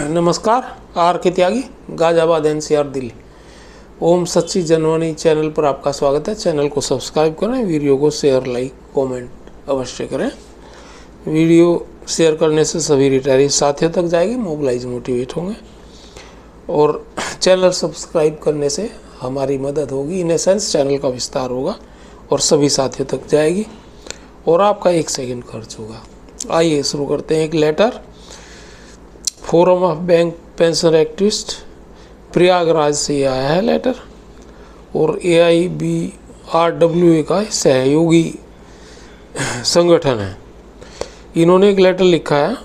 नमस्कार। आर के त्यागी, गाजियाबाद एनसीआर दिल्ली। ओम सच्ची जनवाणी चैनल पर आपका स्वागत है। चैनल को सब्सक्राइब करें, वीडियो को शेयर, लाइक, कमेंट अवश्य करें। वीडियो शेयर करने से सभी रिटायरी साथियों तक जाएगी, मोबिलाइज मोटिवेट होंगे और चैनल सब्सक्राइब करने से हमारी मदद होगी। इन एसेंस चैनल का विस्तार होगा और सभी साथियों तक जाएगी और आपका 1 सेकंड खर्च होगा। आइए शुरू करते हैं। एक letter forum of bank pension activist Prayagraj से आया है लेटर और AIBRWA का सहयोगी संगठन है। इन्होंने एक लेटर लिखा है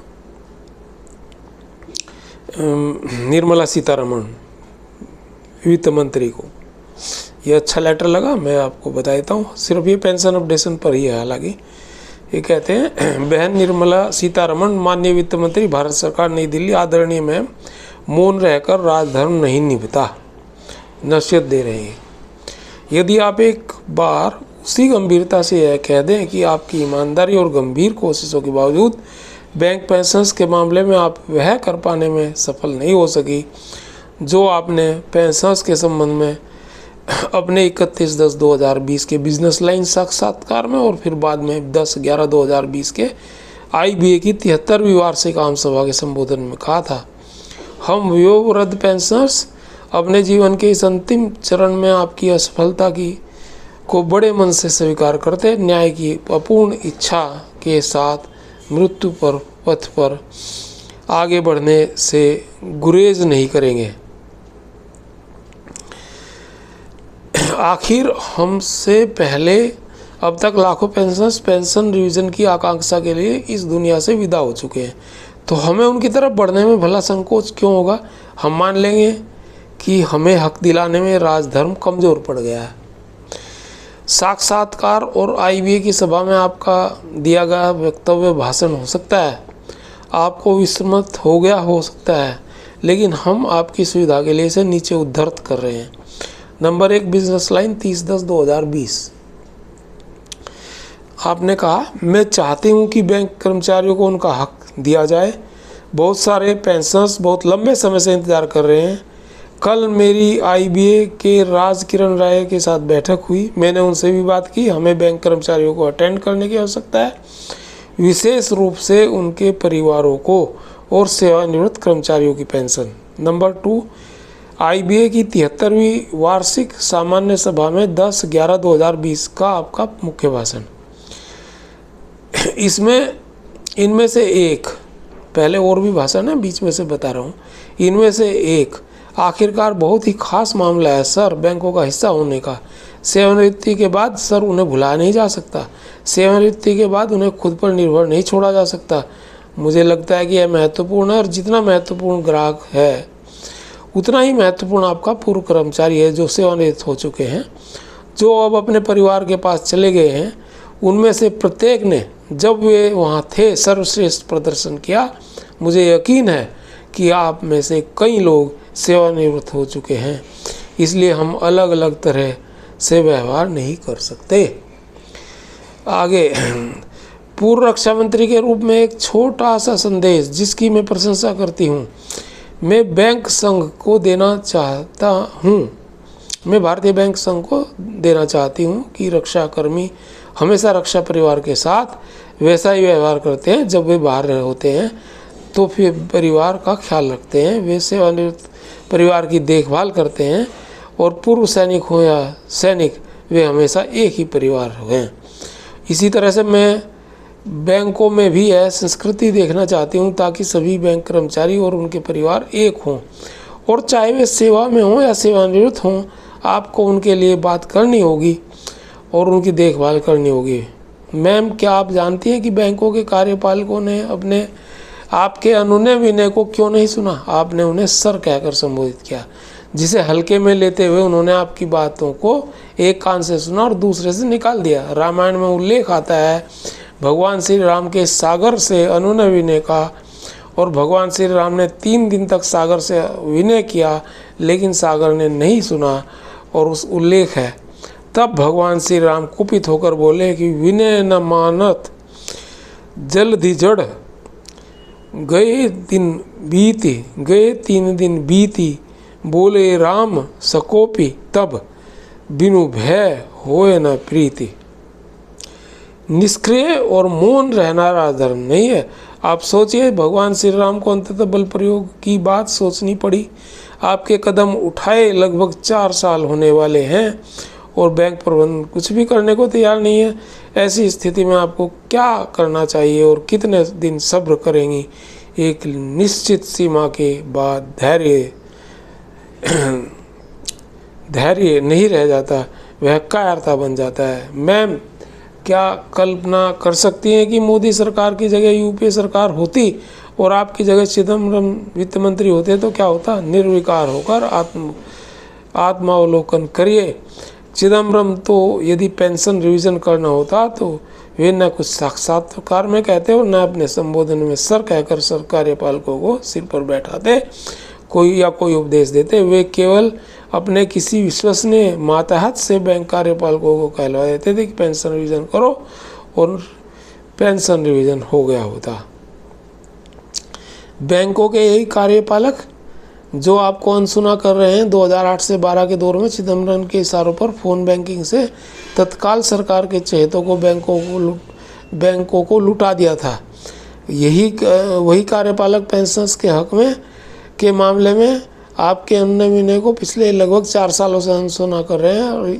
निर्मला सीतारमण वित्त मंत्री को। ये अच्छा लेटर लगा, मैं आपको बता देता हूँ। सिर्फ ये पेंशन अपडेशन पर ही है। हालांकि ये कहते हैं, बहन निर्मला सीतारमण माननीय वित्त मंत्री भारत सरकार नई दिल्ली, आदरणीय मैम, मौन रहकर राजधर्म नहीं निभता, नसीहत दे रहे हैं। यदि आप एक बार उसी गंभीरता से यह कह दें कि आपकी ईमानदारी और गंभीर कोशिशों के बावजूद बैंक पेंशन्स के मामले में आप वह कर पाने में सफल नहीं हो सकी जो आपने पेंशन्स के संबंध में अपने 31/10/2020 के बिजनेस लाइन साक्षात्कार में और फिर बाद में 10/11/2020 के IBA की 73वीं वार्षिक आम सभा के संबोधन में कहा था। हम वयोवृद्ध पेंशनर्स अपने जीवन के इस अंतिम चरण में आपकी असफलता को बड़े मन से स्वीकार करते, न्याय की अपूर्ण इच्छा के साथ मृत्यु पर पथ पर आगे बढ़ने से गुरेज नहीं करेंगे। आखिर हमसे पहले अब तक लाखों पेंशनर्स पेंशन रिवीजन की आकांक्षा के लिए इस दुनिया से विदा हो चुके हैं, तो हमें उनकी तरफ बढ़ने में भला संकोच क्यों होगा। हम मान लेंगे कि हमें हक दिलाने में राजधर्म कमज़ोर पड़ गया है। साक्षात्कार और IBA की सभा में आपका दिया गया वक्तव्य भाषण हो सकता है, आपको विस्मृत हो गया हो सकता है, लेकिन हम आपकी सुविधा के लिए इसे नीचे उद्धृत कर रहे हैं। Number 1 business line 30/10/2020। आपने कहा, मैं चाहती हूं कि बैंक कर्मचारियों को उनका हक दिया जाए। बहुत सारे पेंशनर्स बहुत लंबे समय से इंतजार कर रहे हैं। कल मेरी IBA के राज किरण राय के साथ बैठक हुई। मैंने उनसे भी बात की। हमें बैंक कर्मचारियों को अटेंड करने की आवश्यकता है, विशेष रूप से उनके परिवारों को और सेवानिवृत्त कर्मचारियों की पेंशन। नंबर 2 IBA की 73वीं वार्षिक सामान्य सभा में 10/11/2020 का आपका मुख्य भाषण। इनमें से एक, पहले और भी भाषण है, बीच में से बता रहा हूँ। इनमें से एक आखिरकार बहुत ही खास मामला है सर, बैंकों का हिस्सा होने का। सेवानिवृत्ति के बाद सर उन्हें भुलाया नहीं जा सकता। सेवानिवृत्ति के बाद उन्हें खुद पर निर्भर नहीं छोड़ा जा सकता। मुझे लगता है कि यह महत्वपूर्ण है और जितना महत्वपूर्ण ग्राहक है उतना ही महत्वपूर्ण आपका पूर्व कर्मचारी है जो सेवानिवृत्त हो चुके हैं, जो अब अपने परिवार के पास चले गए हैं। उनमें से प्रत्येक ने जब वे वहाँ थे सर्वश्रेष्ठ प्रदर्शन किया। मुझे यकीन है कि आप में से कई लोग सेवानिवृत्त हो चुके हैं, इसलिए हम अलग अलग तरह से व्यवहार नहीं कर सकते। आगे, पूर्व रक्षा मंत्री के रूप में एक छोटा सा संदेश जिसकी मैं प्रशंसा करती हूँ। मैं बैंक संघ को देना चाहता हूँ, मैं भारतीय बैंक संघ को देना चाहती हूँ कि रक्षाकर्मी हमेशा रक्षा परिवार के साथ वैसा ही व्यवहार करते हैं। जब वे बाहर होते हैं तो फिर परिवार का ख्याल रखते हैं, वे सेवानिवृत्त परिवार की देखभाल करते हैं और पूर्व सैनिक हो या सैनिक, वे हमेशा एक ही परिवार हैं। इसी तरह से मैं बैंकों में भी यह संस्कृति देखना चाहती हूँ ताकि सभी बैंक कर्मचारी और उनके परिवार एक हों, और चाहे वे सेवा में हों या सेवानिवृत्त हों, आपको उनके लिए बात करनी होगी और उनकी देखभाल करनी होगी। मैम, क्या आप जानती हैं कि बैंकों के कार्यपालकों ने आपके अनुनय विनय को क्यों नहीं सुना? आपने उन्हें सर कहकर संबोधित किया, जिसे हल्के में लेते हुए उन्होंने आपकी बातों को एक कान से सुना और दूसरे से निकाल दिया। रामायण में उल्लेख आता है भगवान श्री राम के सागर से अनुनय विनय का, और भगवान श्री राम ने 3 दिन तक सागर से विनय किया, लेकिन सागर ने नहीं सुना। और उस उल्लेख है, तब भगवान श्री राम कुपित होकर बोले कि विनय न मानत जलधि जड़ गए 3 दिन बीती, बोले राम सकोपी तब, बिनु भय होए न प्रीति। निष्क्रिय और मौन रहना धर्म नहीं है। आप सोचिए, भगवान श्री राम को अंततः बल प्रयोग की बात सोचनी पड़ी। आपके कदम उठाए लगभग 4 साल होने वाले हैं और बैंक प्रबंधन कुछ भी करने को तैयार नहीं है। ऐसी स्थिति में आपको क्या करना चाहिए और कितने दिन सब्र करेंगी? एक निश्चित सीमा के बाद धैर्य नहीं रह जाता, वह कायरता बन जाता है। मैम, क्या कल्पना कर सकती हैं कि मोदी सरकार की जगह यूपीए सरकार होती और आपकी जगह चिदम्बरम वित्त मंत्री होते तो क्या होता? निर्विकार होकर आत्मावलोकन करिए। चिदम्बरम तो यदि पेंशन रिवीजन करना होता तो वे न कुछ साक्षात्कार में कहते और न अपने संबोधन में सर कहकर सर कार्यपालकों को सिर पर बैठाते कोई उपदेश देते। वे केवल अपने किसी विश्वसनीय मातहत से बैंक कार्यपालकों को कहलवा देते थे कि पेंशन रिवीजन करो, और पेंशन रिवीजन हो गया होता। बैंकों के यही कार्यपालक जो आपको अनसुना कर रहे हैं, 2008 से 12 के दौर में चिदम्बरम के इशारों पर फोन बैंकिंग से तत्काल सरकार के चहेतों को बैंकों को लुटा दिया था। वही कार्यपालक पेंशनर्स के हक में के मामले में आपके अनुनय विनय को पिछले लगभग 4 सालों से अनसुना कर रहे हैं, और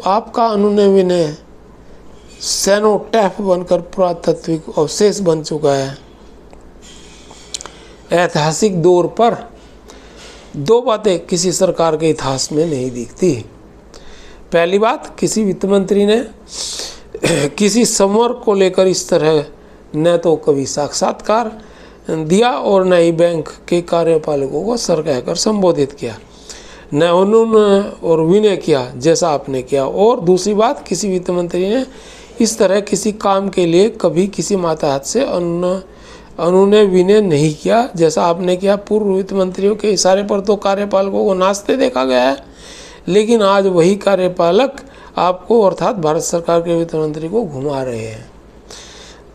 आपका अनुनय विनय सेनोटैफ बनकर पुरातात्विक अवशेष बन चुका है। ऐतिहासिक दौर पर 2 बातें किसी सरकार के इतिहास में नहीं दिखती। पहली बात, किसी वित्त मंत्री ने किसी संवर्ग को लेकर इस तरह न तो कभी साक्षात्कार दिया और न ही बैंक के कार्यपालकों को सर कहकर संबोधित किया, न उन्होंने और विनय किया जैसा आपने किया। और दूसरी बात, किसी वित्त मंत्री ने इस तरह किसी काम के लिए कभी किसी मातहत से अनुनय विनय नहीं किया जैसा आपने किया। पूर्व वित्त मंत्रियों के इशारे पर तो कार्यपालकों को नाचते देखा गया है, लेकिन आज वही कार्यपालक आपको अर्थात भारत सरकार के वित्त मंत्री को घुमा रहे हैं।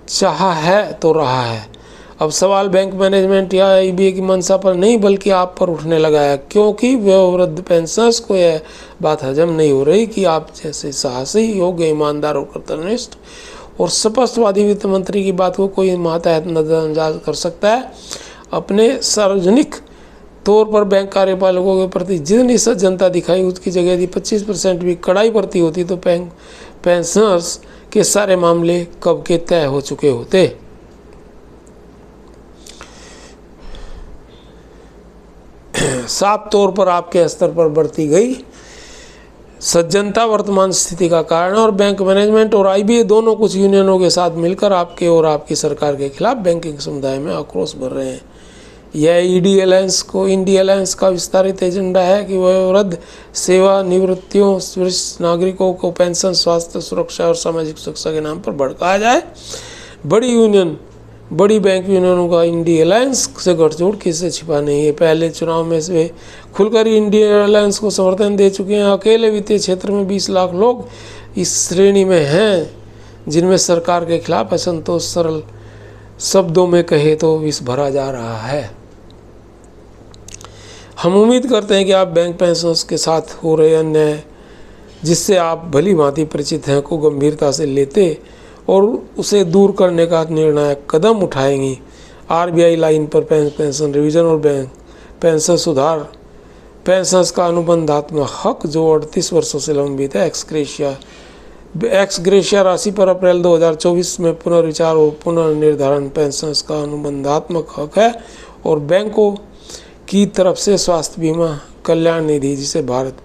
चाहा है तो रहा है। अब सवाल बैंक मैनेजमेंट या ईबीए की मंशा पर नहीं बल्कि आप पर उठने लगा है, क्योंकि वयोवृद्ध पेंशनर्स को यह बात हजम नहीं हो रही कि आप जैसे साहसी, योग्य, ईमानदार और कर्तव्यनिष्ठ और स्पष्टवादी वित्त मंत्री की बात को कोई मातहत नजरअंदाज कर सकता है। अपने सार्वजनिक तौर पर बैंक कार्यपालकों के प्रति जितनी सज्जनता दिखाई, उसकी जगह यदि 25% भी कड़ाई बरती होती तो पेंशनर्स के सारे मामले कब के तय हो चुके होते। साफ तौर पर आपके स्तर पर बढ़ती गई सज्जनता वर्तमान स्थिति का कारण, और बैंक मैनेजमेंट और आईबीए दोनों कुछ यूनियनों के साथ मिलकर आपके और आपकी सरकार के खिलाफ बैंकिंग समुदाय में आक्रोश भर रहे हैं। यह इंडी अलायंस का विस्तारित एजेंडा है कि वयोवृद्ध सेवा निवृत्तियों, वरिष्ठ नागरिकों को पेंशन, स्वास्थ्य सुरक्षा और सामाजिक सुरक्षा के नाम पर भड़काया जाए। बड़ी बैंक यूनियनों का इंडी अलायंस से गठजोड़ किससे छिपा नहीं है। पहले चुनाव में से खुलकर इंडिया अलायंस को समर्थन दे चुके हैं। अकेले वित्तीय क्षेत्र में 20 लाख लोग इस श्रेणी में हैं, जिनमें सरकार के खिलाफ असंतोष सरल शब्दों में कहे तो विष भरा जा रहा है। हम उम्मीद करते हैं कि आप बैंक पेंशनर्स के साथ हो रहे अन्याय, जिससे आप भली भांति परिचित हैं, को गंभीरता से लेते और उसे दूर करने का निर्णायक कदम उठाएंगी। आरबीआई लाइन पर पेंशन रिवीजन और बैंक पेंशन सुधार, पेंशनर्स का अनुबंधात्मक हक जो 38 वर्षों से लंबित है, एक्स ग्रेशिया राशि पर अप्रैल 2024 में पुनर्विचार और पुनर्निर्धारण पेंशनर्स का अनुबंधात्मक हक है, और बैंकों की तरफ से स्वास्थ्य बीमा कल्याण निधि, जिसे भारत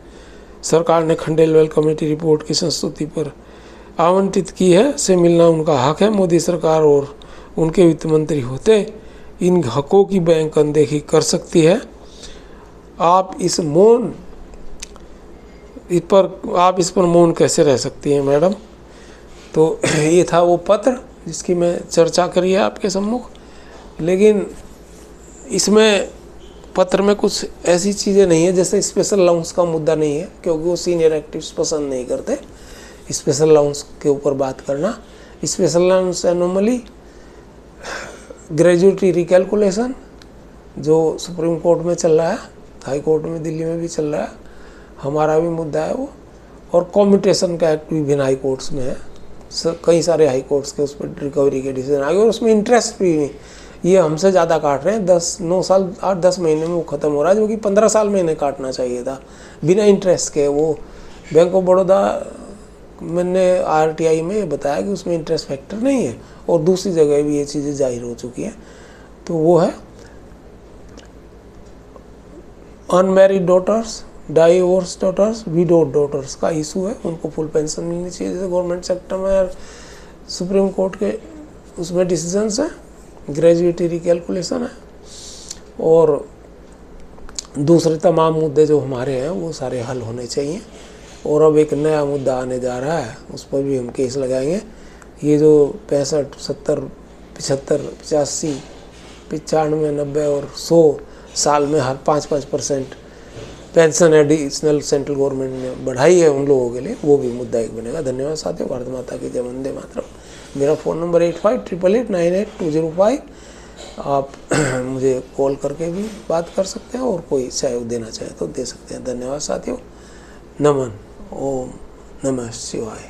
सरकार ने खंडेलवाल कमेटी रिपोर्ट की संस्तुति पर आवंटित की है, से मिलना उनका हक है। मोदी सरकार और उनके वित्त मंत्री होते इन हकों की बैंक अनदेखी कर सकती है। आप इस पर मौन कैसे रह सकती हैं मैडम? तो ये था वो पत्र जिसकी मैं चर्चा करी है आपके सम्मुख, लेकिन इसमें पत्र में कुछ ऐसी चीज़ें नहीं है, जैसे स्पेशल अलाउंस का मुद्दा नहीं है, क्योंकि वो सीनियर एक्टिविस्ट पसंद नहीं करते स्पेशल अलाउंस के ऊपर बात करना। Special allowance anomaly gratuity recalculation जो सुप्रीम कोर्ट में चल रहा है, हाई कोर्ट में दिल्ली में भी चल रहा है, हमारा भी मुद्दा है वो। और कॉम्यूटेशन का एक्ट भी भिन्न हाई कोर्ट्स में है, कई सारे हाई कोर्ट्स के उस पर रिकवरी के डिसीजन आ गए और उसमें इंटरेस्ट भी नहीं, ये हमसे ज़्यादा काट रहे हैं। 9 साल 8-10 महीने में वो ख़त्म हो रहा है, जो कि 15 साल में इन्हें काटना चाहिए था बिना इंटरेस्ट के। वो बैंक ऑफ बड़ौदा, मैंने RTI में बताया कि उसमें इंटरेस्ट फैक्टर नहीं है, और दूसरी जगह भी ये चीज़ें जाहिर हो चुकी हैं। तो वो है unmarried daughters, divorce daughters, widowed daughters का इशू है, उनको फुल पेंशन मिलनी चाहिए जैसे गवर्नमेंट सेक्टर में। सुप्रीम कोर्ट के उसमें डिसीजंस हैं, ग्रेजुएटी रिकैलकुलेशन है, और दूसरे तमाम मुद्दे जो हमारे हैं वो सारे हल होने चाहिए। और अब एक नया मुद्दा आने जा रहा है, उस पर भी हम केस लगाएंगे। ये जो 65, 70, 75, 85, 95, 90 और 100 साल में हर 5-5% पेंशन एडिशनल सेंट्रल गवर्नमेंट ने बढ़ाई है उन लोगों के लिए, वो भी मुद्दा एक बनेगा। धन्यवाद साथियों। भारत माता की जय, वंदे मातरम। मेरा फ़ोन नंबर 8588898205। आप मुझे कॉल करके भी बात कर सकते हैं, और कोई सहयोग देना चाहे तो दे सकते हैं। धन्यवाद साथियों। नमन। ओम नमः शिवाय।